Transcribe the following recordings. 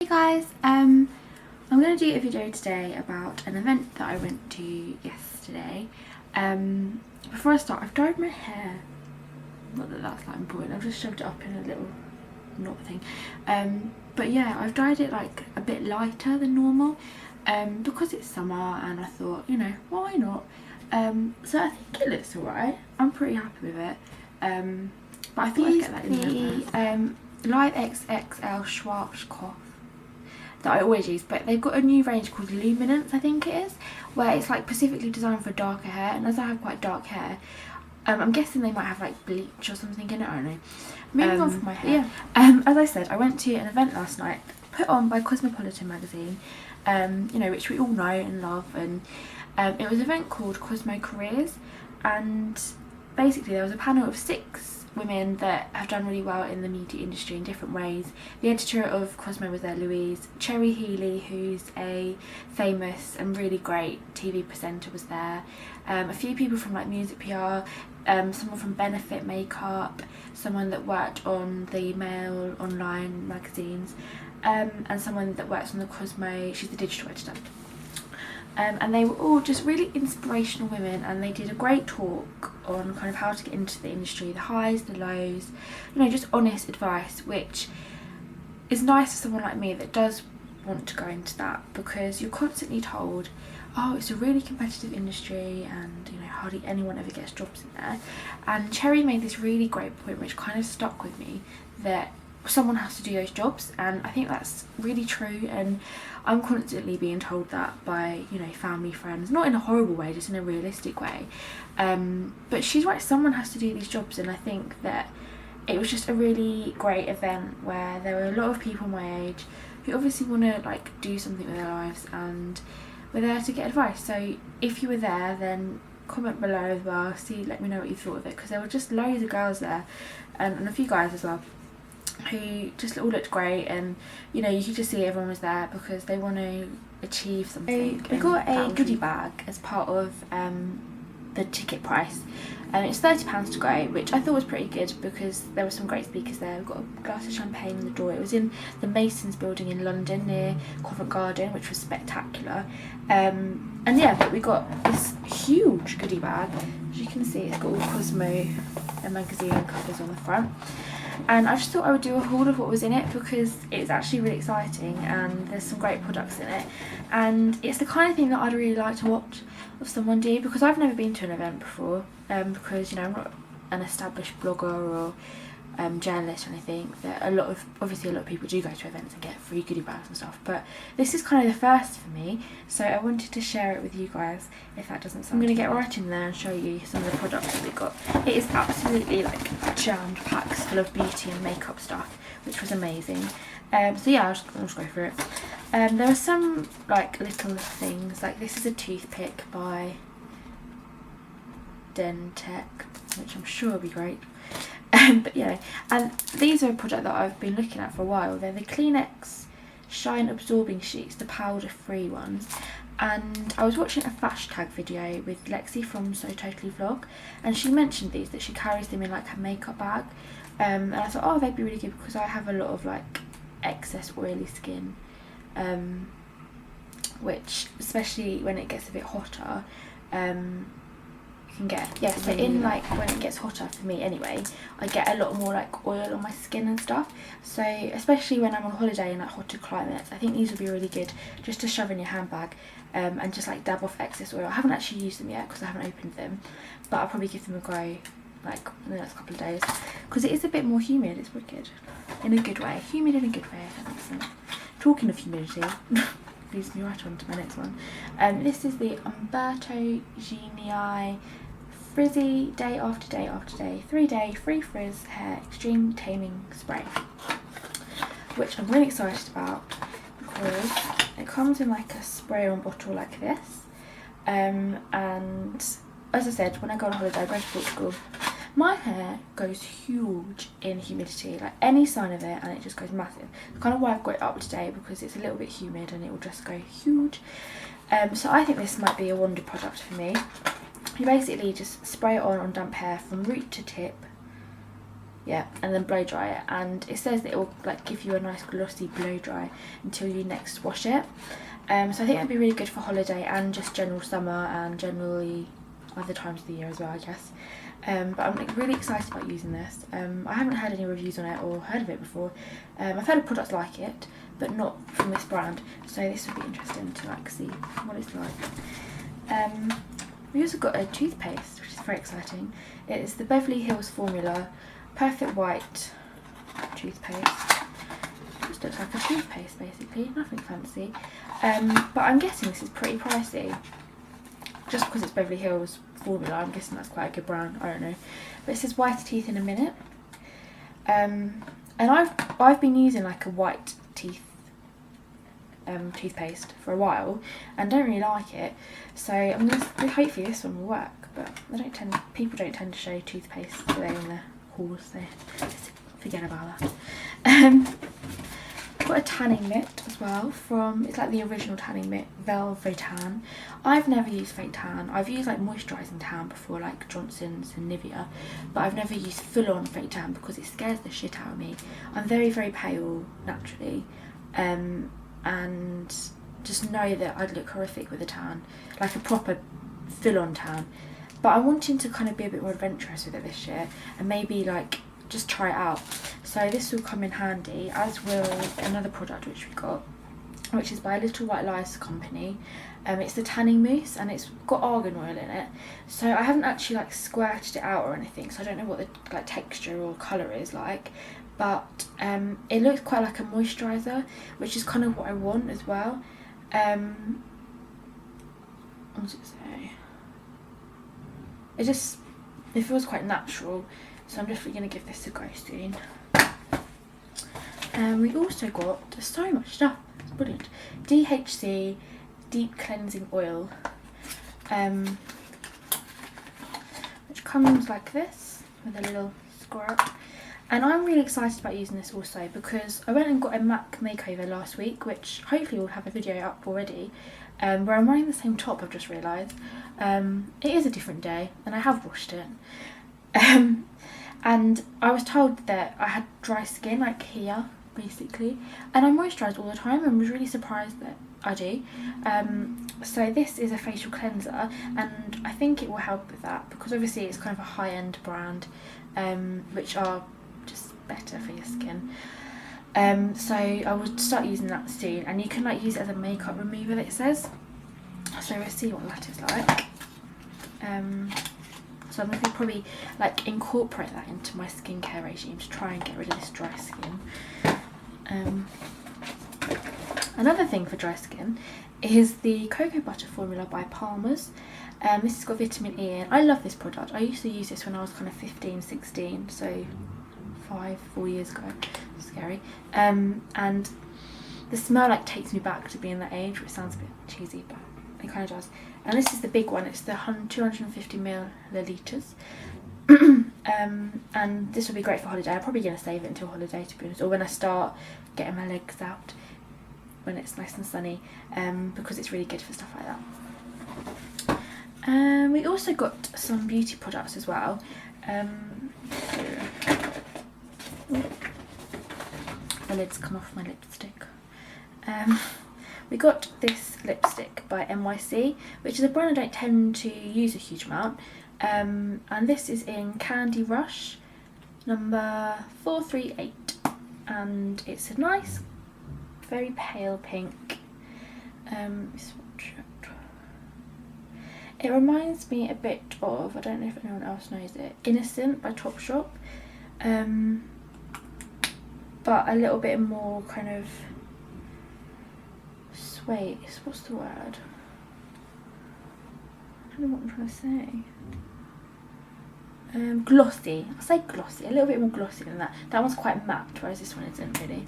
Hey guys, I'm going to do a video today about an event that I went to yesterday. Before I start, I've dyed my hair. Not that that's that important, I've just shoved it up in a little knot thing. But yeah, I've dyed it like a bit lighter than normal because it's summer, and I thought, you know, why not? So I think it looks alright. I'm pretty happy with it. But I thought I'd get that in there. Live XXL Schwarzkopf that I always use, but they've got a new range called Luminance, I think it is, where it's like specifically designed for darker hair, and as I have quite dark hair, I'm guessing they might have like bleach or something in it, I don't know. Moving on from my hair, yeah. As I said, I went to an event last night put on by Cosmopolitan magazine, you know, which we all know and love, and it was an event called Cosmo Careers, and basically there was a panel of 6 women that have done really well in the media industry in different ways. The editor of Cosmo was there, Louise. Cherry Healy, who's a famous and really great TV presenter, was there. A few people from like music PR, someone from Benefit Makeup, someone that worked on the Mail online magazines, and someone that works on the Cosmo, she's the digital editor. And they were all just really inspirational women, and they did a great talk on kind of how to get into the industry, the highs, the lows, you know, just honest advice, which is nice for someone like me that does want to go into that, because you're constantly told, oh, it's a really competitive industry and, you know, hardly anyone ever gets jobs in there. And Cherry made this really great point which kind of stuck with me, that someone has to do those jobs, and I think that's really true, and I'm constantly being told that by, you know, family, friends, not in a horrible way, just in a realistic way, but she's right, someone has to do these jobs. And I think that it was just a really great event where there were a lot of people my age who obviously want to like do something with their lives, and we're there to get advice. So if you were there, then comment below as well, let me know what you thought of it, because there were just loads of girls there, and a few guys as well, who just all looked great, and you know, you could just see everyone was there because they want to achieve something. We got a goodie bag as part of the ticket price, and it's £30 to go, which I thought was pretty good because there were some great speakers there. We got a glass of champagne in the door. It was in the Masons building in London near Covent Garden, which was spectacular. And yeah, but we got this huge goodie bag. As you can see, it's got all Cosmo and magazine covers on the front. And I just thought I would do a haul of what was in it, because it's actually really exciting and there's some great products in it, and it's the kind of thing that I'd really like to watch of someone do, because I've never been to an event before, because, you know, I'm not an established blogger or journalist or anything. That obviously a lot of people do go to events and get free goodie bags and stuff, but this is kind of the first for me, so I wanted to share it with you guys. If that doesn't sound, I'm going to get right in there and show you some of the products that we got. It is absolutely like jammed packs full of beauty and makeup stuff, which was amazing. So yeah, I'll just go through it. There are some like little things, like this is a toothpick by Dentec, which I'm sure will be great. But yeah, and these are a product that I've been looking at for a while. They're the Kleenex Shine Absorbing Sheets, the powder free ones. And I was watching a flash tag video with Lexi from So Totally Vlog, and she mentioned these, that she carries them in like her makeup bag. And I thought, oh, they'd be really good because I have a lot of like excess oily skin, which especially when it gets a bit hotter, can get, yeah, so in like when it gets hotter, for me anyway, I get a lot more like oil on my skin and stuff, so especially when I'm on holiday in like hotter climates, I think these would be really good just to shove in your handbag, and just like dab off excess oil. I haven't actually used them yet because I haven't opened them, but I'll probably give them a go like in the next couple of days, because it is a bit more humid. It's wicked in a good way, humid in a good way, if that makes sense. Talking of humidity, leads me right on to my next one. This is the Umberto Genii Frizzy Day After Day After Day 3-day free frizz hair extreme taming spray, which I'm really excited about because it comes in like a spray on bottle like this, and as I said, when I go on holiday, I go to Portugal, my hair goes huge in humidity, like any sign of it, and it just goes massive. Kind of why I've got it up today, because it's a little bit humid and it will just go huge. So I think this might be a wonder product for me. You basically just spray it on damp hair from root to tip, Yeah, and then blow dry it, and it says that it will like give you a nice glossy blow dry until you next wash it. So I think that'd be really good for holiday and just general summer and generally other times of the year as well, I guess. But I'm like, really excited about using this. I haven't heard any reviews on it or heard of it before. I've heard of products like it, but not from this brand, so this would be interesting to like see what it's like. We also got a toothpaste, which is very exciting. It is the Beverly Hills Formula Perfect White toothpaste. It just looks like a toothpaste basically, nothing fancy. But I'm guessing this is pretty pricey. Just because it's Beverly Hills Formula, I'm guessing that's quite a good brand, I don't know. But it says white teeth in a minute. And I've been using like a white teeth toothpaste for a while and don't really like it. So I'm gonna hopefully this one will work, but people don't tend to show toothpaste today in their hauls, so forget about that. Got a tanning mitt as well it's like the original tanning mitt, Velvet Tan. I've never used fake tan. I've used like moisturising tan before, like Johnson's and Nivea, but I've never used full-on fake tan because it scares the shit out of me. I'm very, very pale naturally, and just know that I'd look horrific with a tan, like a proper full-on tan. But I'm wanting to kind of be a bit more adventurous with it this year and maybe like just try it out. So this will come in handy, as will another product which we got, which is by Little White Lies company. It's the tanning mousse and it's got argan oil in it. So I haven't actually like squirted it out or anything, so I don't know what the like texture or colour is like. But it looks quite like a moisturiser, which is kind of what I want as well. What does it say? It feels quite natural, so I'm definitely going to give this a go soon. We also got so much stuff, it's brilliant. DHC Deep Cleansing Oil, which comes like this with a little squirt. And I'm really excited about using this also because I went and got a MAC makeover last week, which hopefully will have a video up already, where I'm wearing the same top, I've just realised. It is a different day and I have washed it. And I was told that I had dry skin, like here, basically. And I moisturise all the time and was really surprised that I do. So this is a facial cleanser and I think it will help with that because obviously it's kind of a high-end brand, which are just better for your skin. So I will start using that soon, and you can like use it as a makeup remover, it says. So we'll see what that is like. So I'm going to probably like incorporate that into my skincare regime to try and get rid of this dry skin. Another thing for dry skin is the cocoa butter formula by Palmer's. This has got vitamin E in. I love this product. I used to use this when I was kind of 15, 16, so 4 years ago. Scary. And the smell like takes me back to being that age, which sounds a bit cheesy, but it kind of does. And this is the big one. It's the 250 millilitres. And this will be great for holiday. I'm probably going to save it until holiday, to be honest, or when I start getting my legs out when it's nice and sunny, because it's really good for stuff like that. We also got some beauty products as well. The lid's come off my lipstick. We got this lipstick by NYC, which is a brand I don't tend to use a huge amount. And this is in Candy Rush number 438, and it's a nice, very pale pink. It reminds me a bit of, I don't know if anyone else knows it, Innocent by Topshop, but a little bit more kind of what's the word? I don't know what I'm trying to say. Glossy. I'll say glossy. A little bit more glossy than that. That one's quite matte, whereas this one isn't really.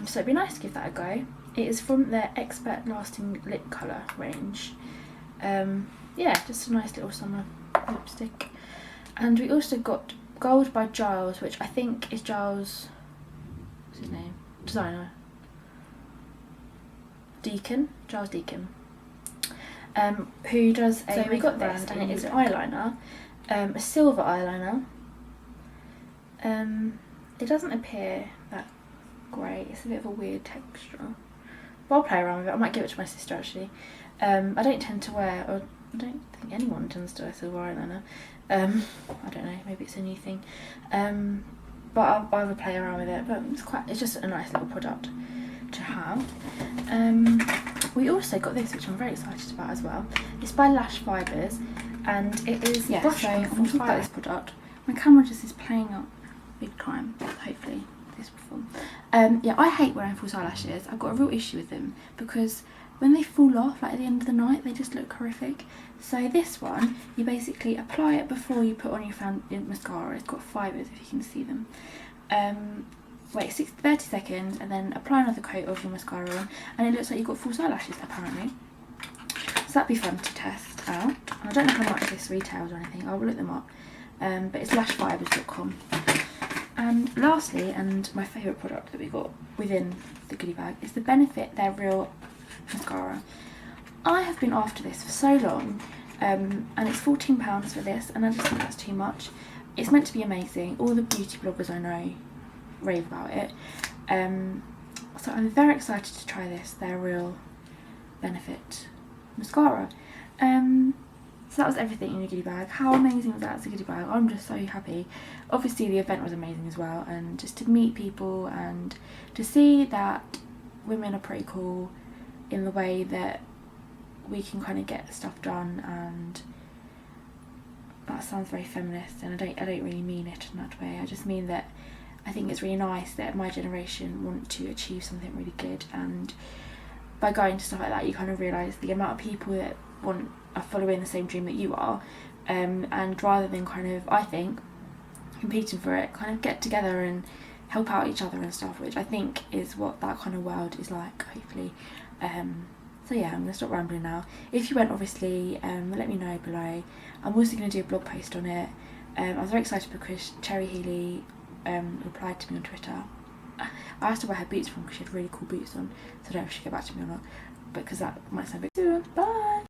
So it'd be nice to give that a go. It is from their Expert Lasting Lip Colour range. Yeah, just a nice little summer lipstick. And we also got Gold by Giles, which I think is Giles, what's his name? Designer. Giles Deacon. Who does a makeup brand, and it is an eyeliner, a silver eyeliner, It doesn't appear that great. It's a bit of a weird texture. But I'll play around with it. I might give it to my sister actually. I don't tend to wear, or I don't think anyone tends to wear silver eyeliner. I don't know, maybe it's a new thing. But I'll have a play around with it. But it's just a nice little product to have. We also got this, which I'm very excited about as well. It's by Lash Fibres, and it is brush on full about this product. My camera just is playing up big time. Hopefully this will film. Yeah, I hate wearing false eyelashes. I've got a real issue with them because when they fall off, like at the end of the night, they just look horrific. So this one, you basically apply it before you put on your mascara. It's got fibres, if you can see them. Wait 30 seconds and then apply another coat of your mascara on, and it looks like you've got false eyelashes apparently. So that'd be fun to test out. I don't know how much this retails or anything. I'll look them up. But it's lashfibres.com. And lastly, and my favourite product that we got within the goodie bag, is the Benefit They're Real mascara. I have been after this for so long, and it's £14 for this, and I just think that's too much. It's meant to be amazing. All the beauty bloggers I know rave about it. So I'm very excited to try this. They're Real Benefit mascara. So that was everything in the goodie bag. How amazing was that as a goodie bag? I'm just so happy. Obviously the event was amazing as well, and just to meet people and to see that women are pretty cool in the way that we can kind of get stuff done, and that sounds very feminist, and I don't really mean it in that way. I just mean that I think it's really nice that my generation want to achieve something really good, and by going to stuff like that you kind of realise the amount of people that are following the same dream that you are, and rather than kind of, I think, competing for it, kind of get together and help out each other and stuff, which I think is what that kind of world is like, hopefully. So yeah, I'm going to stop rambling now. If you went, obviously, let me know below. I'm also going to do a blog post on it. I was very excited because Cherry Healy replied to me on Twitter. I asked her where her boots from because she had really cool boots on, so I don't know if she'll get back to me or not, because that might sound a bit soon. Bye!